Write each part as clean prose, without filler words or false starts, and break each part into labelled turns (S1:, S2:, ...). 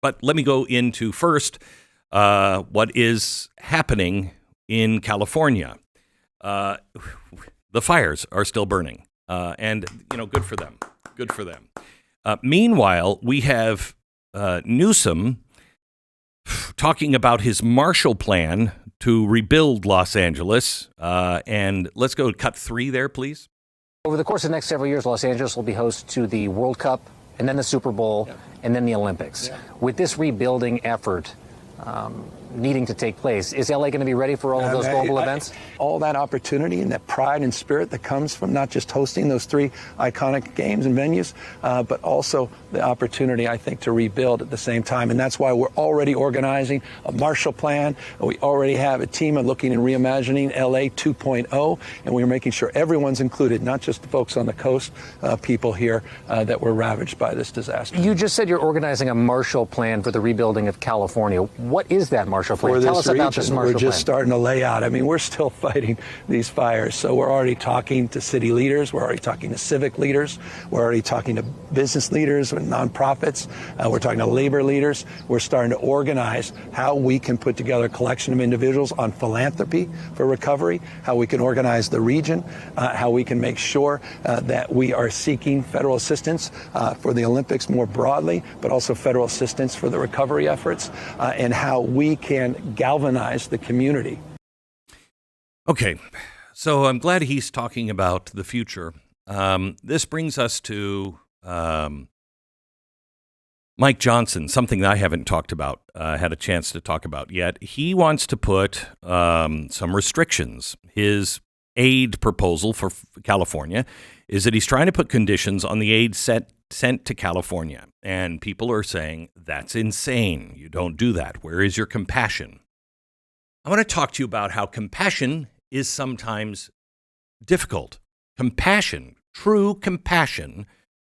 S1: But let me go into first what is happening in California. The fires are still burning, and good for them. Good for them. Meanwhile, we have Newsom talking about his Marshall Plan to rebuild Los Angeles. And let's go cut 3 there, please.
S2: Over the course of the next several years, Los Angeles will be host to the World Cup and then the Super Bowl and then the Olympics. With this rebuilding effort needing to take place, is LA going to be ready for all of those global events?
S3: All that opportunity and that pride and spirit that comes from not just hosting those 3 iconic games and venues, but also the opportunity, I think, to rebuild at the same time. And that's why we're already organizing a Marshall Plan. We already have a team looking and reimagining LA 2.0, and we're making sure everyone's included, not just the folks on the coast, people here that were ravaged by this disaster.
S2: You just said you're organizing a Marshall Plan for the rebuilding of California. What is that Marshall Plan? Tell us about this Marshall Plan.
S3: We're just starting to lay out. I mean, we're still fighting these fires. So we're already talking to city leaders. We're already talking to civic leaders. We're already talking to business leaders and nonprofits. We're talking to labor leaders. We're starting to organize how we can put together a collection of individuals on philanthropy for recovery, how we can organize the region, how we can make sure that we are seeking federal assistance for the Olympics more broadly, but also federal assistance for the recovery efforts, and how we can galvanize the community.
S1: Okay, so I'm glad he's talking about the future. This brings us to Mike Johnson, something that I haven't talked about, had a chance to talk about yet. He wants to put some restrictions. His aid proposal for California is that he's trying to put conditions on the aid sent to California. And people are saying, that's insane. You don't do that. Where is your compassion? I want to talk to you about how compassion is sometimes difficult. Compassion, true compassion,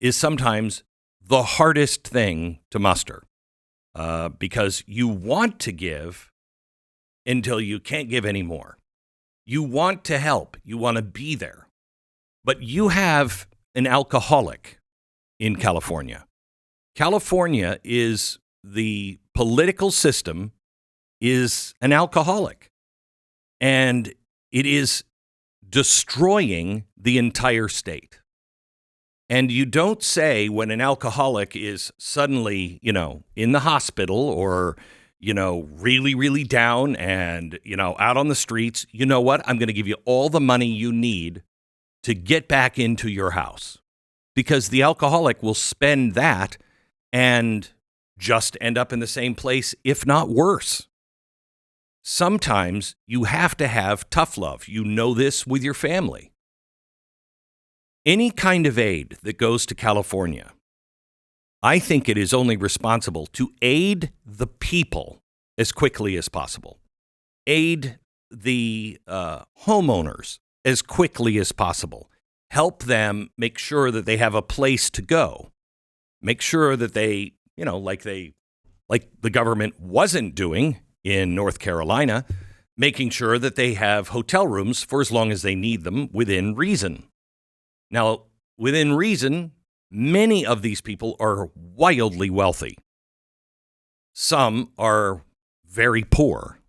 S1: is sometimes the hardest thing to muster because you want to give until you can't give anymore. You want to help. You want to be there. But you have an alcoholic in California. California is the political system is an alcoholic, and it is destroying the entire state. And you don't say when an alcoholic is suddenly, in the hospital or, really, really down and, out on the streets, you know what? I'm going to give you all the money you need to get back into your house. Because the alcoholic will spend that and just end up in the same place, if not worse. Sometimes you have to have tough love. You know this with your family. Any kind of aid that goes to California, I think it is only responsible to aid the people as quickly as possible. Aid the homeowners as quickly as possible. Help them make sure that they have a place to go. Make sure that they, like the government wasn't doing in North Carolina, making sure that they have hotel rooms for as long as they need them within reason. Now, within reason, many of these people are wildly wealthy. Some are very poor.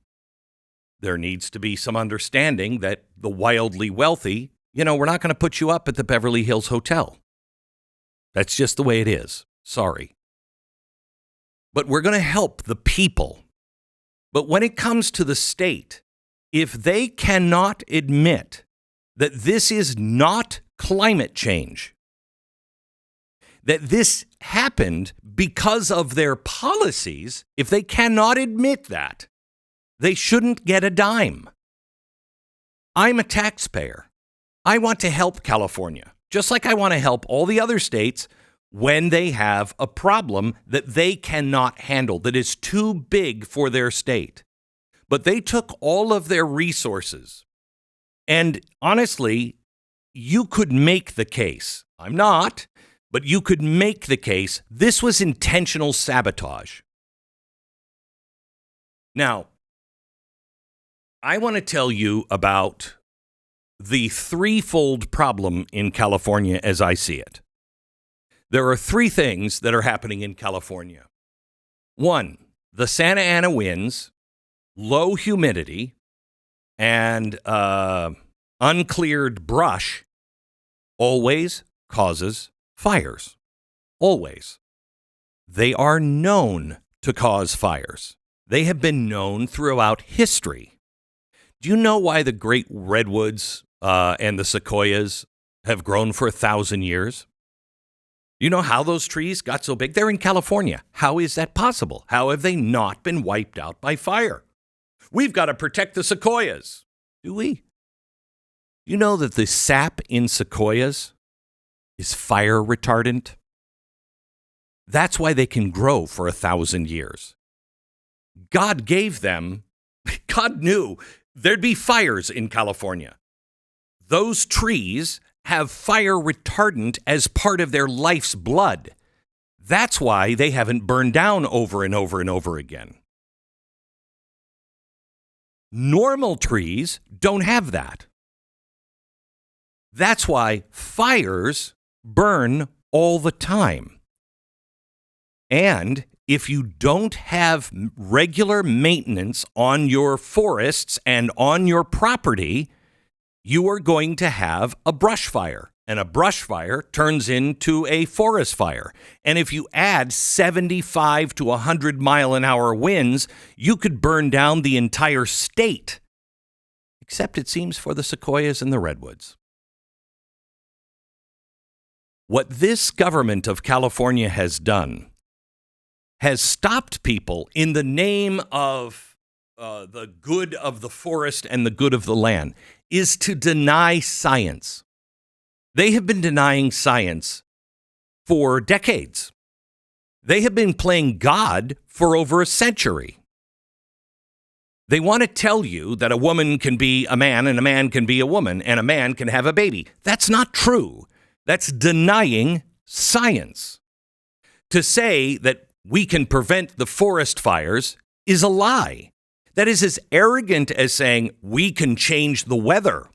S1: There needs to be some understanding that the wildly wealthy, we're not going to put you up at the Beverly Hills Hotel. That's just the way it is. Sorry. But we're going to help the people. But when it comes to the state, if they cannot admit that this is not climate change, that this happened because of their policies, if they cannot admit that, they shouldn't get a dime. I'm a taxpayer. I want to help California, just like I want to help all the other states when they have a problem that they cannot handle, that is too big for their state. But they took all of their resources. And honestly, you could make the case. I'm not, but you could make the case this was intentional sabotage. Now, I want to tell you about the threefold problem in California as I see it. There are 3 things that are happening in California. One, the Santa Ana winds, low humidity, and uncleared brush always causes fires. Always. They are known to cause fires. They have been known throughout history. Do you know why the great redwoods and the sequoias have grown for 1,000 years? You know how those trees got so big? They're in California. How is that possible? How have they not been wiped out by fire? We've got to protect the sequoias. Do we? You know that the sap in sequoias is fire retardant? That's why they can grow for 1,000 years. God gave them, God knew there'd be fires in California. Those trees have fire retardant as part of their life's blood. That's why they haven't burned down over and over and over again. Normal trees don't have that. That's why fires burn all the time. And if you don't have regular maintenance on your forests and on your property, you are going to have a brush fire. And a brush fire turns into a forest fire. And if you add 75 to 100 mile an hour winds, you could burn down the entire state. Except it seems for the sequoias and the redwoods. What this government of California has done has stopped people in the name of the good of the forest and the good of the land is to deny science. They have been denying science for decades. They have been playing God for over a century. They want to tell you that a woman can be a man and a man can be a woman and a man can have a baby. That's not true. That's denying science. To say that we can prevent the forest fires is a lie. That is as arrogant as saying we can change the weather.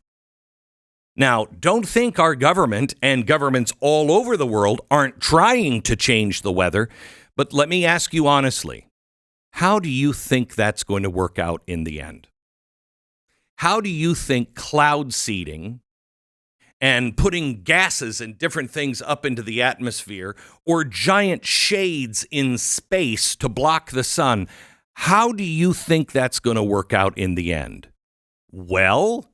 S1: Now, don't think our government and governments all over the world aren't trying to change the weather, but let me ask you honestly, how do you think that's going to work out in the end? How do you think cloud seeding and putting gases and different things up into the atmosphere or giant shades in space to block the sun, how do you think that's going to work out in the end? Well,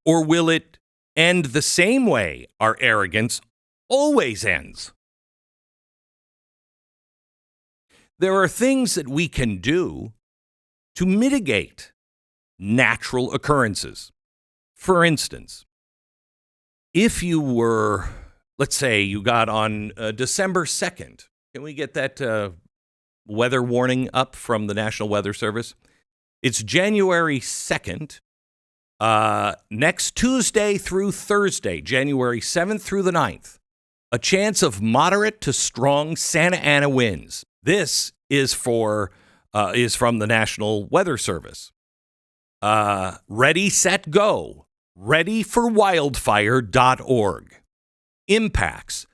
S1: or will it end the same way our arrogance always ends? There are things that we can do to mitigate natural occurrences. For instance, if you were, let's say you got on December 2nd, can we get that weather warning up from the National Weather Service? It's January 2nd, next Tuesday through Thursday, January 7th through the 9th, a chance of moderate to strong Santa Ana winds. This is from the National Weather Service. Ready, set, go. readyforwildfire.org. Impacts.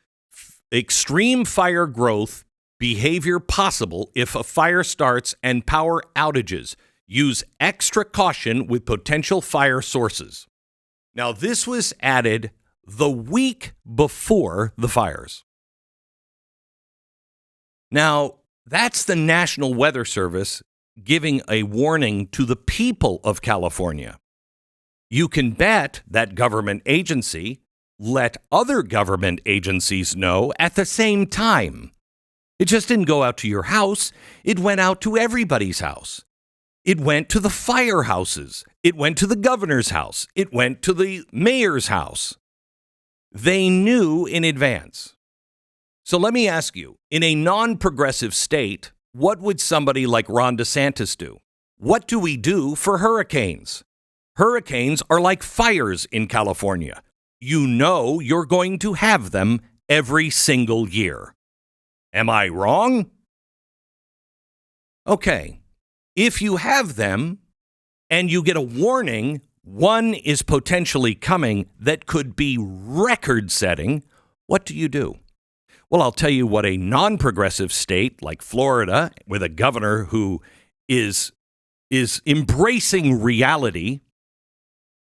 S1: Extreme fire growth behavior possible if a fire starts and power outages. Use extra caution with potential fire sources. Now, this was added the week before the fires. Now, that's the National Weather Service giving a warning to the people of California. You can bet that government agency let other government agencies know at the same time. It just didn't go out to your house. It went out to everybody's house. It went to the firehouses. It went to the governor's house. It went to the mayor's house. They knew in advance. So let me ask you, in a non-progressive state, what would somebody like Ron DeSantis do? What do we do for hurricanes? Hurricanes are like fires in California. You know you're going to have them every single year. Am I wrong? Okay. If you have them and you get a warning, one is potentially coming that could be record-setting, what do? Well, I'll tell you what a non-progressive state like Florida, with a governor who is embracing reality,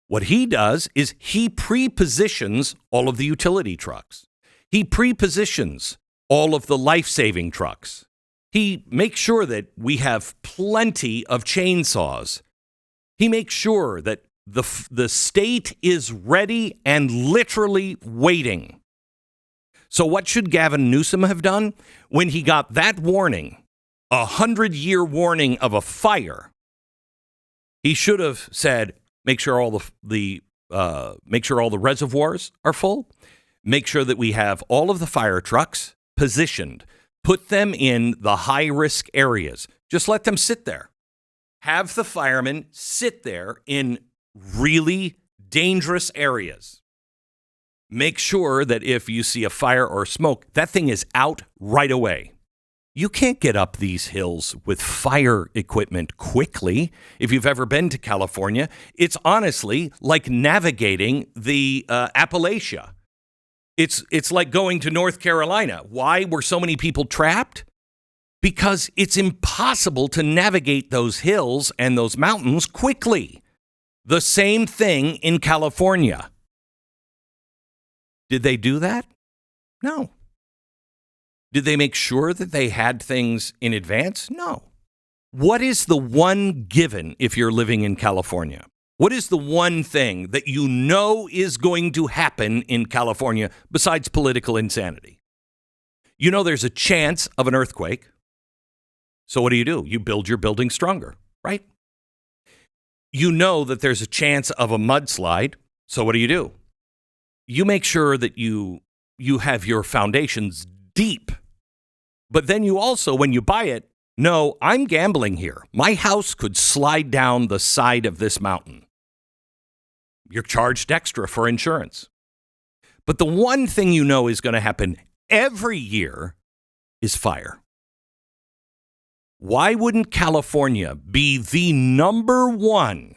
S1: what he does is he pre-positions all of the utility trucks. He pre-positions all of the life-saving trucks. He makes sure that we have plenty of chainsaws. He makes sure that the state is ready and literally waiting. So what should Gavin Newsom have done when he got that warning, 100-year warning of a fire? He should have said, make sure all the reservoirs are full. Make sure that we have all of the fire trucks positioned. Put them in the high-risk areas. Just let them sit there. Have the firemen sit there in really dangerous areas. Make sure that if you see a fire or smoke, that thing is out right away. You can't get up these hills with fire equipment quickly. If you've ever been to California, it's honestly like navigating the Appalachia. It's like going to North Carolina. Why were so many people trapped? Because it's impossible to navigate those hills and those mountains quickly. The same thing in California. Did they do that? No. Did they make sure that they had things in advance? No. What is the one given if you're living in California? What is the one thing that you know is going to happen in California besides political insanity? You know there's a chance of an earthquake. So what do? You build your building stronger, right? You know that there's a chance of a mudslide. So what do? You make sure that you have your foundations deep. But then you also, when you buy it, know I'm gambling here. My house could slide down the side of this mountain. You're charged extra for insurance. But the one thing you know is going to happen every year is fire. Why wouldn't California be the number one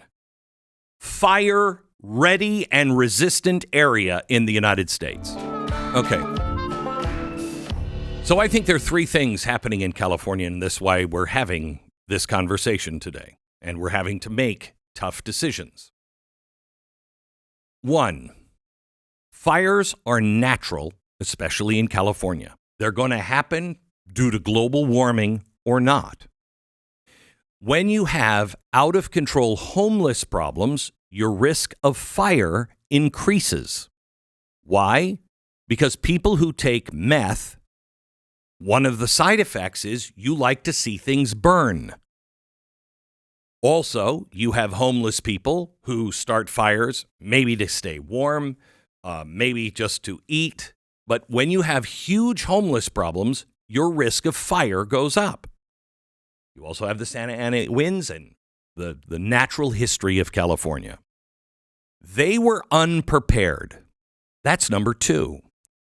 S1: fire ready and resistant area in the United States? Okay. So I think there are three things happening in California, and that's why we're having this conversation today, and we're having to make tough decisions. One, fires are natural, especially in California. They're going to happen due to global warming or not. When you have out-of-control homeless problems, your risk of fire increases. Why? Because people who take meth, one of the side effects is you like to see things burn. Also, you have homeless people who start fires, maybe to stay warm, maybe just to eat. But when you have huge homeless problems, your risk of fire goes up. You also have the Santa Ana winds and the natural history of California. They were unprepared. That's number two.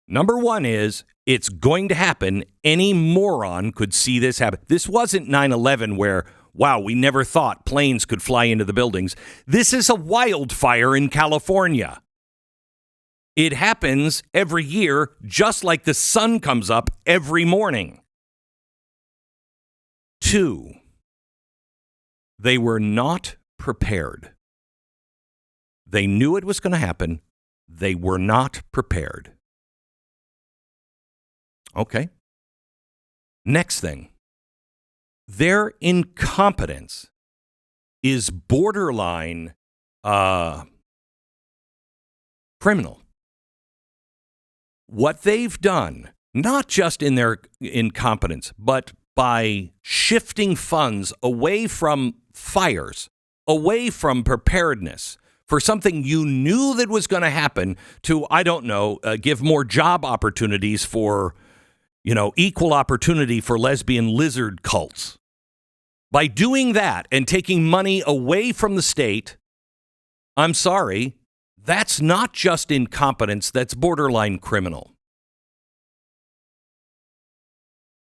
S1: Number one is it's going to happen. Any moron could see this happen. This wasn't 9/11 where, wow, we never thought planes could fly into the buildings. This is a wildfire in California. It happens every year, just like the sun comes up every morning. Two, they were not prepared. They knew it was going to happen. They were not prepared. Okay. Next thing. Their incompetence is borderline criminal. What they've done, not just in their incompetence, but by shifting funds away from fires, away from preparedness for something you knew that was going to happen to, I don't know, give more job opportunities for, equal opportunity for lesbian lizard cults. By doing that and taking money away from the state, I'm sorry, that's not just incompetence, that's borderline criminal.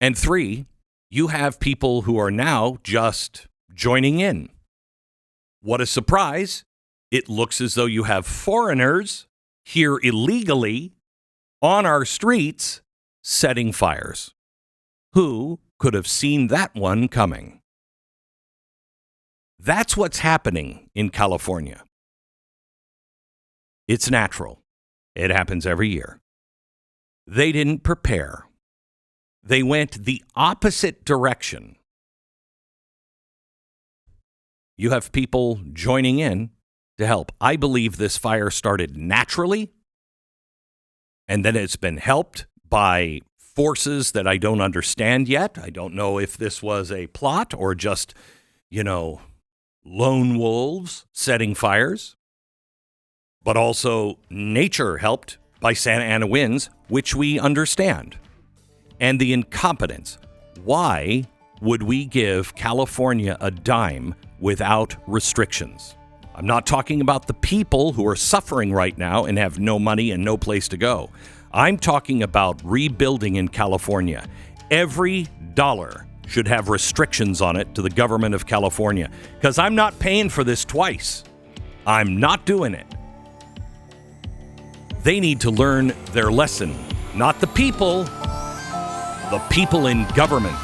S1: And three, you have people who are now just joining in. What a surprise. It looks as though you have foreigners here illegally on our streets setting fires. Who could have seen that one coming? That's what's happening in California. It's natural. It happens every year. They didn't prepare. They went the opposite direction. You have people joining in to help. I believe this fire started naturally, and then it's been helped by forces that I don't understand yet. I don't know if this was a plot or just, lone wolves setting fires. But also nature helped by Santa Ana winds, which we understand. And the incompetence. Why would we give California a dime without restrictions? I'm not talking about the people who are suffering right now and have no money and no place to go. I'm talking about rebuilding in California. Every dollar should have restrictions on it to the government of California, because I'm not paying for this twice. I'm not doing it. They need to learn their lesson, not the people in government.